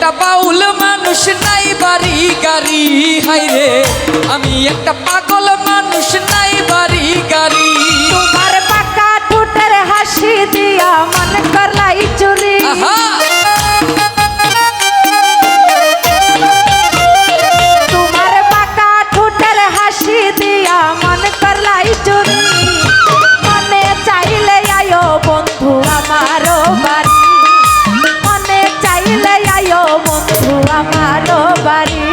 একটা বাউল মানুষ নাই বাড়ি গাড়ি, হাইরে আমি একটা পাগল মানুষ নাই বাড়ি গাড়ি। তোমার পাকা ঠোঁটের হাসি দিয়া মন করলাই চুরি, তোমার পাকা ঠোঁটের হাসি দিয়া মন করলাই চুরি। মনে চাইলে আয়ো বন্ধু আমারও বাড়ি, মনে চাইলে আয়ো বন্ধু আমারও বাড়ি।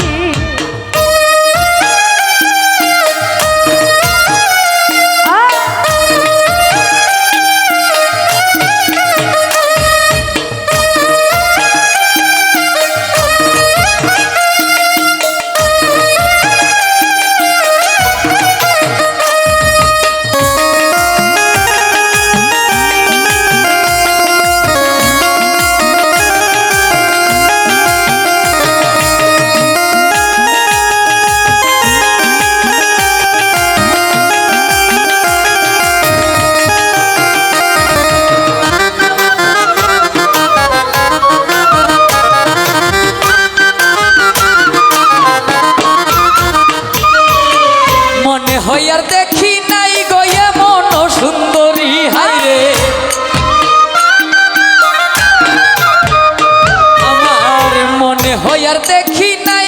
হইয়ার দেখি নাই গয়ে মন সুন্দরী, হাইরে আমার মনে হইয়ার দেখি নাই